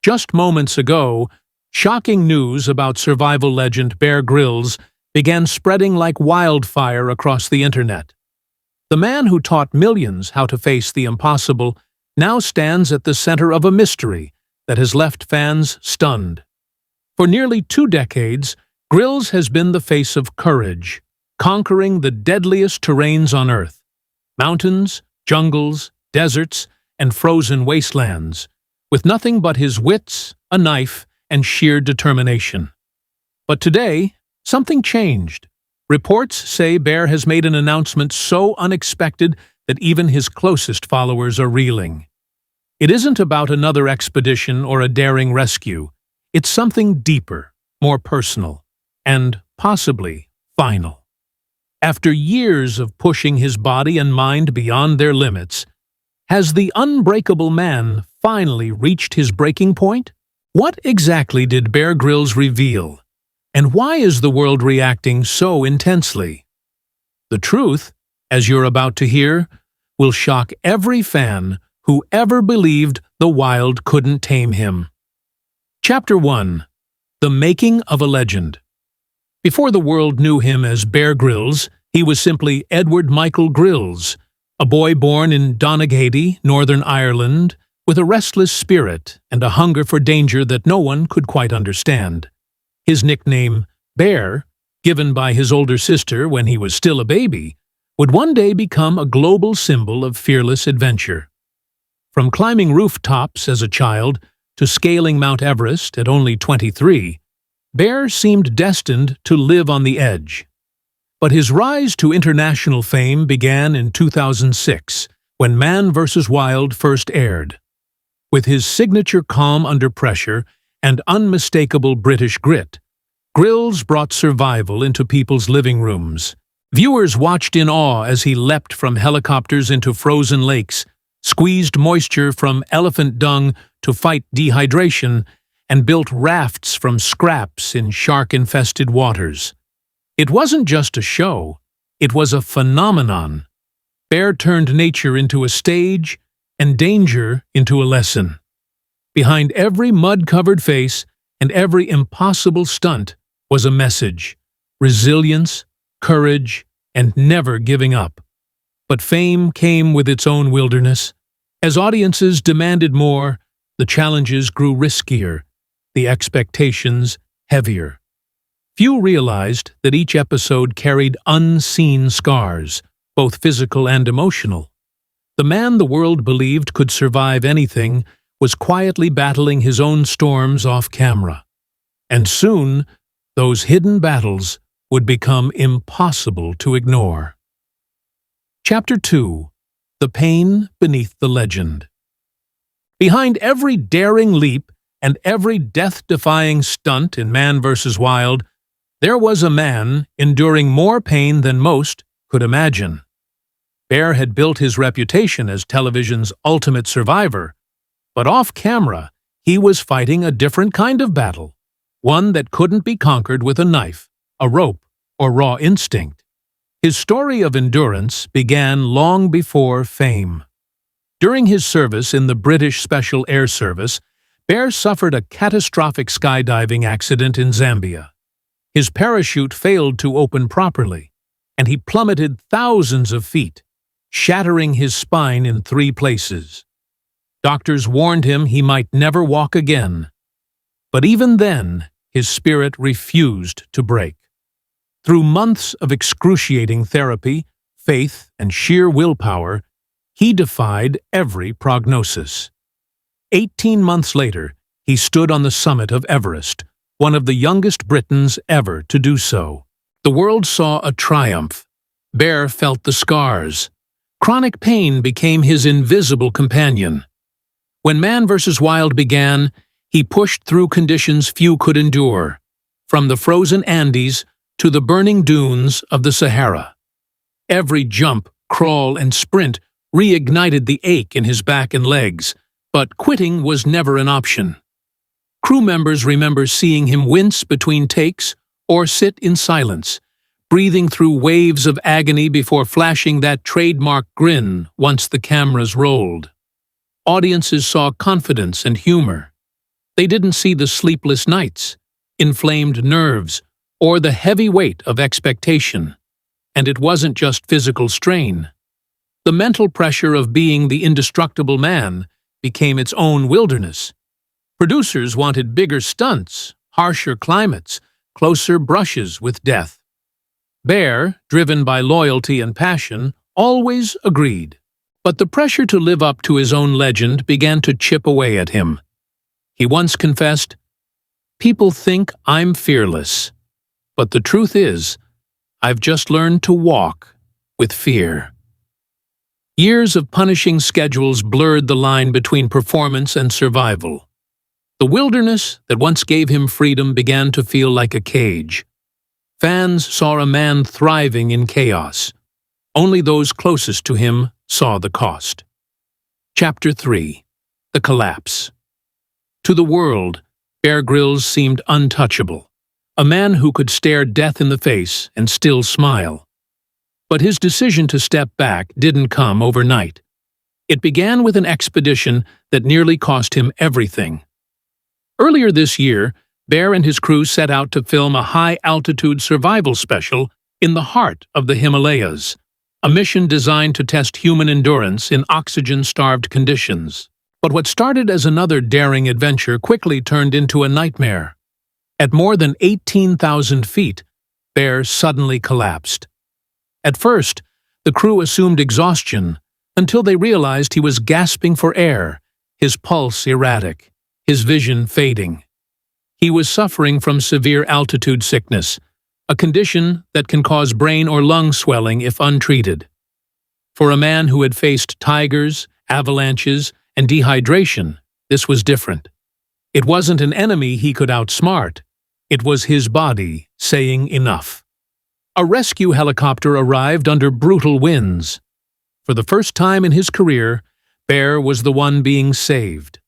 Just moments ago, shocking news about survival legend Bear Grylls began spreading like wildfire across the internet. The man who taught millions how to face the impossible now stands at the center of a mystery that has left fans stunned. For nearly 2 decades, Grylls has been the face of courage, conquering the deadliest terrains on Earth: mountains, jungles, deserts, and frozen wastelands, with nothing but his wits, a knife, and sheer determination. But today, something changed. Reports say Bear has made an announcement so unexpected that even his closest followers are reeling. It isn't about another expedition or a daring rescue. It's something deeper, more personal, and possibly final. After years of pushing his body and mind beyond their limits, has the unbreakable man finally reached his breaking point? What exactly did Bear Grylls reveal? And why is the world reacting so intensely? The truth, as you're about to hear, will shock every fan who ever believed the wild couldn't tame him. Chapter 1. The Making of a Legend. Before the world knew him as Bear Grylls, he was simply Edward Michael Grylls, a boy born in Donaghadee, Northern Ireland, with a restless spirit and a hunger for danger that no one could quite understand. His nickname, Bear, given by his older sister when he was still a baby, would one day become a global symbol of fearless adventure. From climbing rooftops as a child to scaling Mount Everest at only 23, Bear seemed destined to live on the edge. But his rise to international fame began in 2006, when Man vs. Wild first aired. With his signature calm under pressure and unmistakable British grit, Grylls brought survival into people's living rooms. Viewers watched in awe as he leapt from helicopters into frozen lakes, squeezed moisture from elephant dung to fight dehydration, and built rafts from scraps in shark-infested waters. It wasn't just a show, it was a phenomenon. Bear turned nature into a stage and danger into a lesson. Behind every mud-covered face and every impossible stunt was a message: resilience, courage, and never giving up. But fame came with its own wilderness. As audiences demanded more, the challenges grew riskier, the expectations heavier. Few realized that each episode carried unseen scars, both physical and emotional. The man the world believed could survive anything was quietly battling his own storms off camera. And soon, those hidden battles would become impossible to ignore. Chapter 2. The Pain Beneath the Legend. Behind every daring leap and every death-defying stunt in Man vs. Wild, there was a man enduring more pain than most could imagine. Bear had built his reputation as television's ultimate survivor, but off-camera, he was fighting a different kind of battle, one that couldn't be conquered with a knife, a rope, or raw instinct. His story of endurance began long before fame. During his service in the British Special Air Service, Bear suffered a catastrophic skydiving accident in Zambia. His parachute failed to open properly, and he plummeted thousands of feet, shattering his spine in 3 places. Doctors warned him he might never walk again. But even then, his spirit refused to break. Through months of excruciating therapy, faith, and sheer willpower, he defied every prognosis. 18 months later, he stood on the summit of Everest, one of the youngest Britons ever to do so. The world saw a triumph. Bear felt the scars. Chronic pain became his invisible companion. When Man vs. Wild began, he pushed through conditions few could endure, from the frozen Andes to the burning dunes of the Sahara. Every jump, crawl, and sprint reignited the ache in his back and legs, but quitting was never an option. Crew members remember seeing him wince between takes or sit in silence, breathing through waves of agony before flashing that trademark grin once the cameras rolled. Audiences saw confidence and humor. They didn't see the sleepless nights, inflamed nerves, or the heavy weight of expectation. And it wasn't just physical strain. The mental pressure of being the indestructible man became its own wilderness. Producers wanted bigger stunts, harsher climates, closer brushes with death. Bear, driven by loyalty and passion, always agreed. But the pressure to live up to his own legend began to chip away at him. He once confessed, "People think I'm fearless, but the truth is, I've just learned to walk with fear." Years of punishing schedules blurred the line between performance and survival. The wilderness that once gave him freedom began to feel like a cage. Fans saw a man thriving in chaos. Only those closest to him saw the cost. Chapter 3. The Collapse. To the world, Bear Grylls seemed untouchable, a man who could stare death in the face and still smile. But his decision to step back didn't come overnight. It began with an expedition that nearly cost him everything. Earlier this year, Bear and his crew set out to film a high-altitude survival special in the heart of the Himalayas, a mission designed to test human endurance in oxygen-starved conditions. But what started as another daring adventure quickly turned into a nightmare. At more than 18,000 feet, Bear suddenly collapsed. At first, the crew assumed exhaustion, until they realized he was gasping for air, his pulse erratic, his vision fading. He was suffering from severe altitude sickness, a condition that can cause brain or lung swelling if untreated. For a man who had faced tigers, avalanches, and dehydration, this was different. It wasn't an enemy he could outsmart. It was his body saying enough. A rescue helicopter arrived under brutal winds. For the first time in his career, Bear was the one being saved.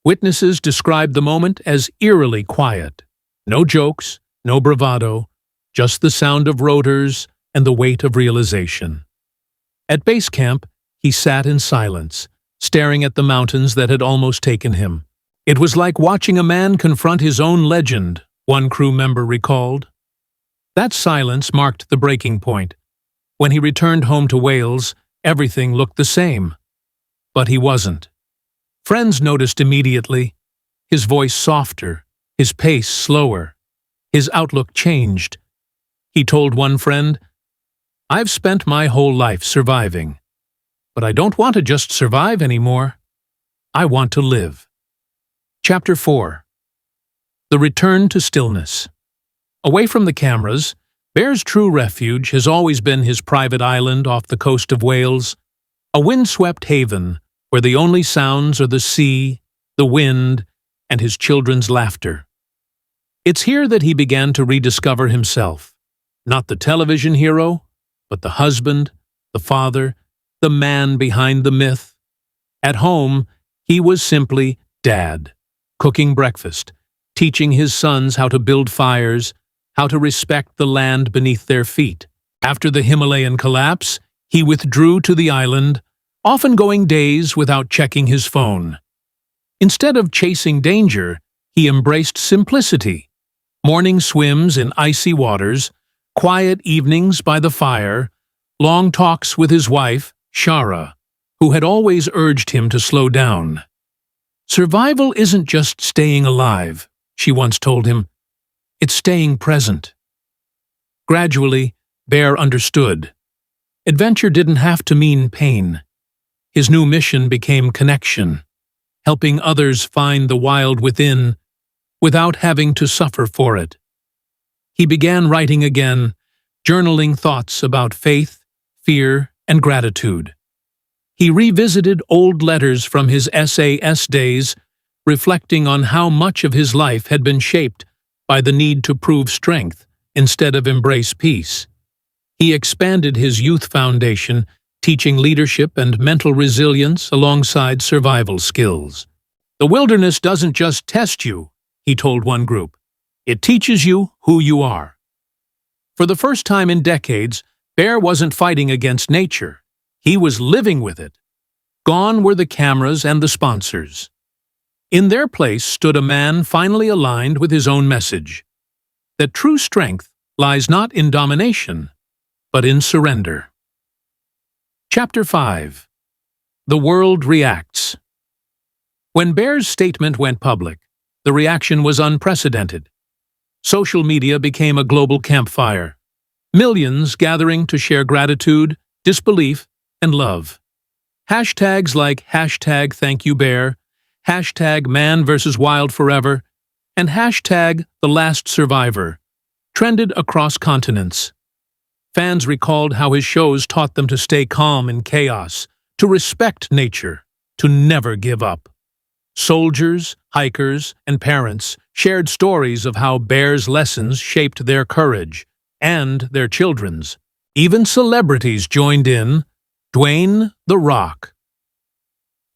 Witnesses described the moment as eerily quiet. No jokes, no bravado, just the sound of rotors and the weight of realization. At base camp, he sat in silence, staring at the mountains that had almost taken him. It was like watching a man confront his own legend, one crew member recalled. That silence marked the breaking point. When he returned home to Wales, everything looked the same. But he wasn't. Friends noticed immediately. His voice softer, his pace slower. His outlook changed. He told one friend, "I've spent my whole life surviving. But I don't want to just survive anymore. I want to live." Chapter 4. The Return to Stillness. Away from the cameras, Bear's true refuge has always been his private island off the coast of Wales, a windswept haven where the only sounds are the sea, the wind, and his children's laughter. It's here that he began to rediscover himself, not the television hero, but the husband, the father, the man behind the myth. At home, he was simply Dad, cooking breakfast, teaching his sons how to build fires, how to respect the land beneath their feet. After the Himalayan collapse, he withdrew to the island, often going days without checking his phone. Instead of chasing danger, he embraced simplicity. Morning swims in icy waters, quiet evenings by the fire, long talks with his wife, Shara, who had always urged him to slow down. "Survival isn't just staying alive," she once told him. "It's staying present." Gradually, Bear understood. Adventure didn't have to mean pain. His new mission became connection, helping others find the wild within without having to suffer for it. He began writing again, journaling thoughts about faith, fear, and gratitude. He revisited old letters from his SAS days, reflecting on how much of his life had been shaped by the need to prove strength instead of embrace peace. He expanded his youth foundation, teaching leadership and mental resilience alongside survival skills. "The wilderness doesn't just test you," he told one group. "It teaches you who you are." For the first time in decades, Bear wasn't fighting against nature. He was living with it. Gone were the cameras and the sponsors. In their place stood a man finally aligned with his own message, that true strength lies not in domination, but in surrender. Chapter 5. The World Reacts. When Bear's statement went public, the reaction was unprecedented. Social media became a global campfire, millions gathering to share gratitude, disbelief, and love. Hashtags like #ThankYouBear, #ManVsWildForever, and #TheLastSurvivor trended across continents. Fans recalled how his shows taught them to stay calm in chaos, to respect nature, to never give up. Soldiers, hikers, and parents shared stories of how Bear's lessons shaped their courage and their children's. Even celebrities joined in. Dwayne "The Rock"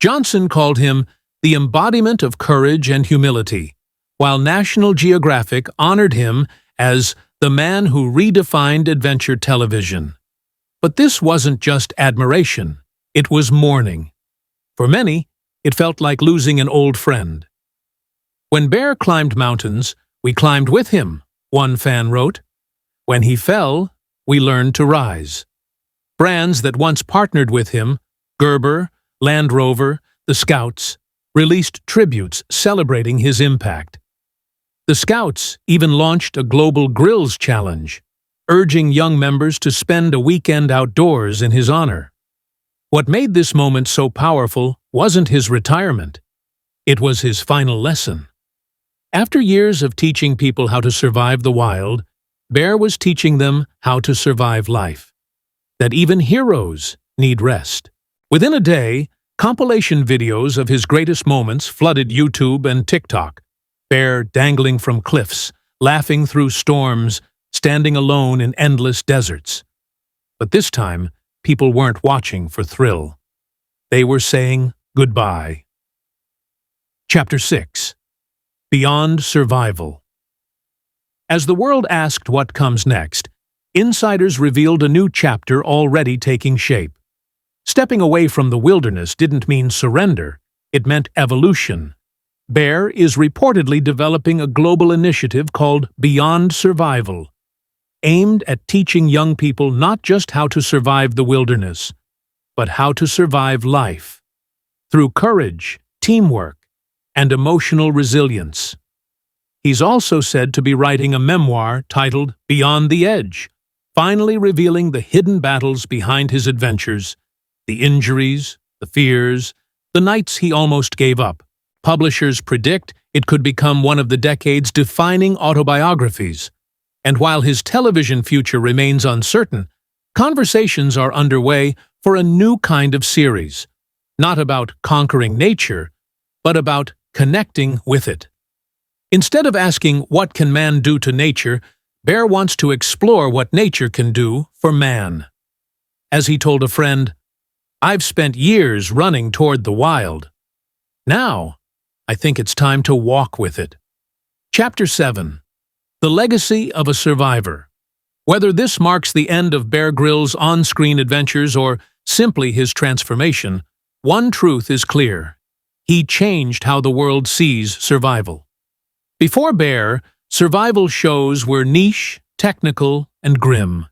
Johnson called him the embodiment of courage and humility, while National Geographic honored him as the man who redefined adventure television. But this wasn't just admiration, it was mourning. For many, it felt like losing an old friend. When Bear climbed mountains, we climbed with him, one fan wrote. When he fell, we learned to rise. Brands that once partnered with him, Gerber, Land Rover, the Scouts, released tributes celebrating his impact. The Scouts even launched a global grills challenge, urging young members to spend a weekend outdoors in his honor. What made this moment so powerful wasn't his retirement. It was his final lesson. After years of teaching people how to survive the wild, Bear was teaching them how to survive life. That even heroes need rest. Within a day, compilation videos of his greatest moments flooded YouTube and TikTok. Bear dangling from cliffs, laughing through storms, standing alone in endless deserts. But this time, people weren't watching for thrill. They were saying goodbye. Chapter 6. Beyond Survival. As the world asked what comes next, insiders revealed a new chapter already taking shape. Stepping away from the wilderness didn't mean surrender, it meant evolution. Bear is reportedly developing a global initiative called Beyond Survival, aimed at teaching young people not just how to survive the wilderness, but how to survive life, through courage, teamwork, and emotional resilience. He's also said to be writing a memoir titled Beyond the Edge, finally revealing the hidden battles behind his adventures, the injuries, the fears, the nights he almost gave up. Publishers predict it could become one of the decade's defining autobiographies. And while his television future remains uncertain, conversations are underway for a new kind of series, not about conquering nature, but about connecting with it. Instead of asking, what can man do to nature, Bear wants to explore what nature can do for man. As he told a friend, "I've spent years running toward the wild. Now, I think it's time to walk with it." Chapter 7. The Legacy of a Survivor. Whether this marks the end of Bear Grylls' on-screen adventures or simply his transformation, one truth is clear. He changed how the world sees survival. Before Bear, survival shows were niche, technical, and grim.